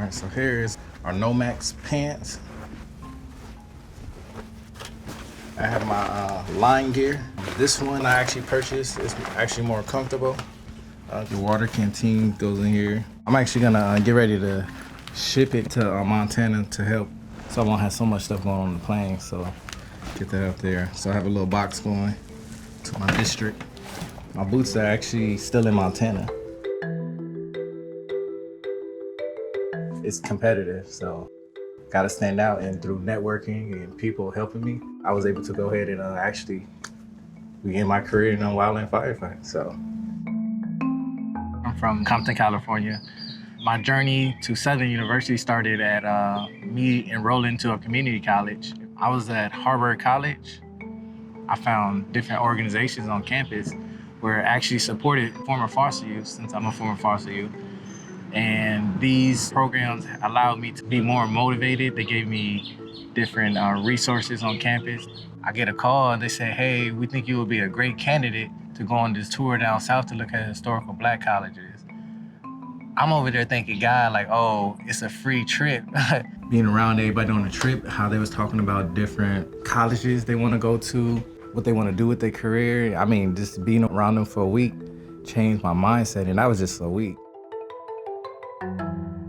All right, so here's our Nomax pants. I have my line gear. This one I actually purchased. It's actually more comfortable. The water canteen goes in here. I'm actually gonna get ready to ship it to Montana to help. So I won't have so much stuff going on the plane, so get that up there. So I have a little box going to my district. My boots are actually still in Montana. It's competitive, so gotta stand out, and through networking and people helping me, I was able to go ahead and actually begin my career in wildland firefighting. So I'm from Compton, California. My journey to Southern University started at me enrolling to a community college. I was at Harvard College. I found different organizations on campus where it actually supported former foster youth, since I'm a former foster youth. And these programs allowed me to be more motivated. They gave me different resources on campus. I get a call and they say, hey, we think you would be a great candidate to go on this tour down south to look at historical Black colleges. I'm over there thinking, God, like, oh, it's a free trip. Being around everybody on the trip, how they was talking about different colleges they want to go to, what they want to do with their career. I mean, just being around them for a week changed my mindset, and that was just a week.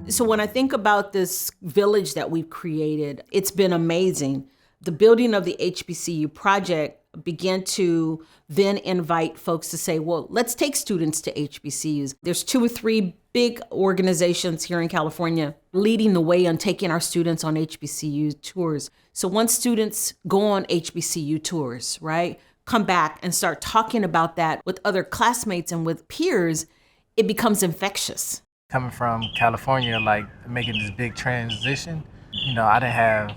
So when I think about this village that we've created, it's been amazing. The building of the HBCU project began to then invite folks to say, well, let's take students to HBCUs. There's 2 or 3 big organizations here in California leading the way on taking our students on HBCU tours. So once students go on HBCU tours, right, come back and start talking about that with other classmates and with peers, it becomes infectious. Coming from California, like making this big transition, you know, I didn't have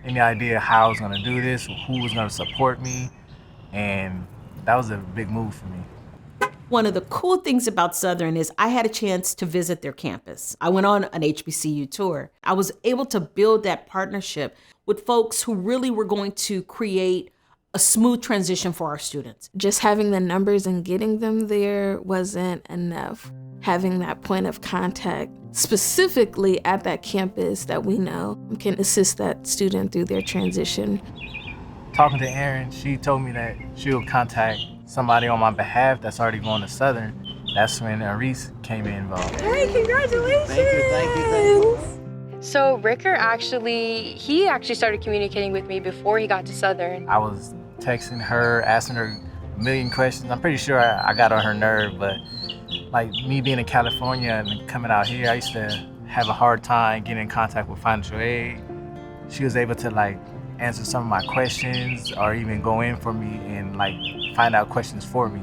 any idea how I was gonna do this, who was gonna support me, and that was a big move for me. One of the cool things about Southern is I had a chance to visit their campus. I went on an HBCU tour. I was able to build that partnership with folks who really were going to create a smooth transition for our students. Just having the numbers and getting them there wasn't enough. Having that point of contact specifically at that campus that we know can assist that student through their transition. Talking to Erin, she told me that she'll contact somebody on my behalf that's already going to Southern. That's when Reese came involved. Hey, congratulations! Thank you. So Ricker actually started communicating with me before he got to Southern. I was texting her, asking her a million questions. I'm pretty sure I got on her nerve, but like me being in California and coming out here, I used to have a hard time getting in contact with financial aid. She was able to like answer some of my questions or even go in for me and like find out questions for me.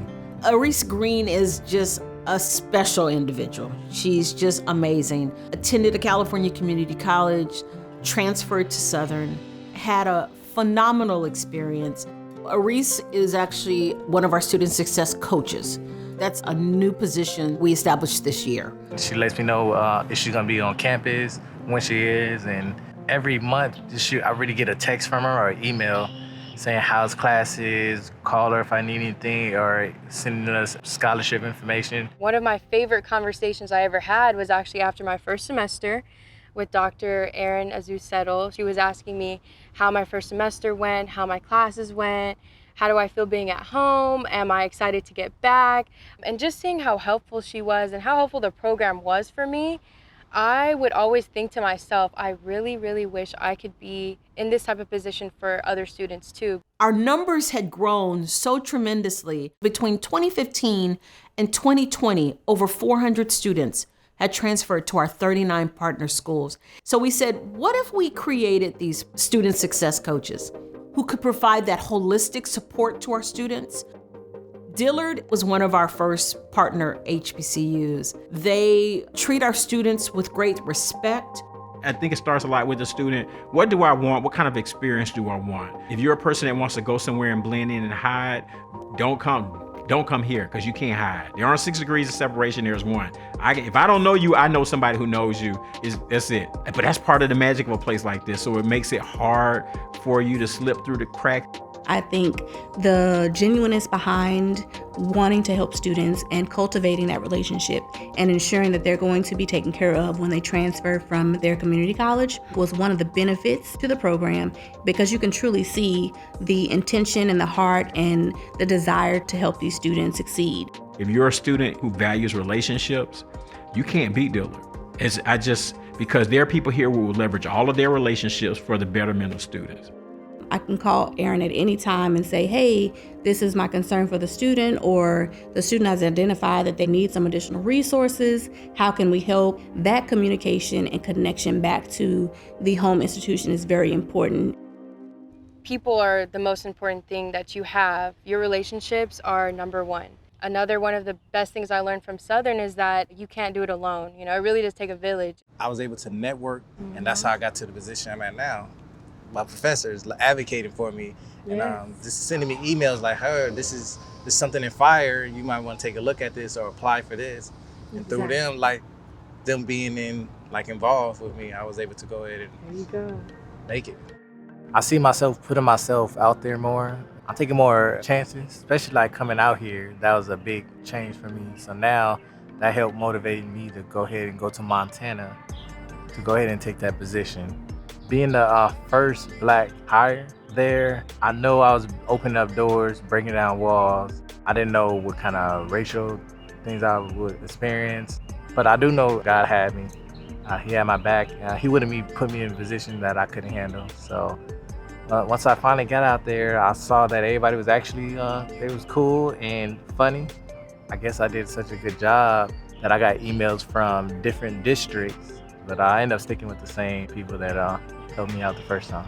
Reese Green is just a special individual. She's just amazing. Attended a California community college, transferred to Southern, had a phenomenal experience. Reese is actually one of our student success coaches. That's a new position we established this year. She lets me know if she's gonna be on campus, when she is, and every month I really get a text from her or an email saying how's classes, call her if I need anything, or sending us scholarship information. One of my favorite conversations I ever had was actually after my first semester with Dr. Erin Azu-Settle. She was asking me how my first semester went, how my classes went, how do I feel being at home, am I excited to get back? And just seeing how helpful she was and how helpful the program was for me, I would always think to myself, I really, really wish I could be in this type of position for other students too. Our numbers had grown so tremendously. Between 2015 and 2020, over 400 students had transferred to our 39 partner schools. So we said, what if we created these student success coaches who could provide that holistic support to our students? Dillard was one of our first partner HBCUs. They treat our students with great respect. I think it starts a lot with the student. What do I want? What kind of experience do I want? If you're a person that wants to go somewhere and blend in and hide, don't come here, because you can't hide. There aren't 6 degrees of separation, there's one. If I don't know you, I know somebody who knows you. That's it. But that's part of the magic of a place like this. So it makes it hard for you to slip through the crack. I think the genuineness behind wanting to help students and cultivating that relationship and ensuring that they're going to be taken care of when they transfer from their community college was one of the benefits to the program, because you can truly see the intention and the heart and the desire to help these students succeed. If you're a student who values relationships, you can't beat Dillard. Because there are people here who will leverage all of their relationships for the betterment of students. I can call Aaron at any time and say, hey, this is my concern for the student, or the student has identified that they need some additional resources. How can we help? That communication and connection back to the home institution is very important. People are the most important thing that you have. Your relationships are number one. Another one of the best things I learned from Southern is that you can't do it alone. You know, it really does take a village. I was able to network, and that's how I got to the position I'm at now. My professors advocating for me, and just sending me emails like, "Hey, this is something in fire. You might want to take a look at this or apply for this." And through them, them being involved with me, I was able to go ahead and make it. I see myself putting myself out there more. I'm taking more chances, especially coming out here. That was a big change for me. So now that helped motivate me to go ahead and go to Montana to go ahead and take that position. Being the first Black hire there, I know I was opening up doors, breaking down walls. I didn't know what kind of racial things I would experience, but I do know God had me. He had my back. He wouldn't put me in a position that I couldn't handle. So once I finally got out there, I saw that everybody was actually, they was cool and funny. I guess I did such a good job that I got emails from different districts, but I ended up sticking with the same people that helped me out the first time.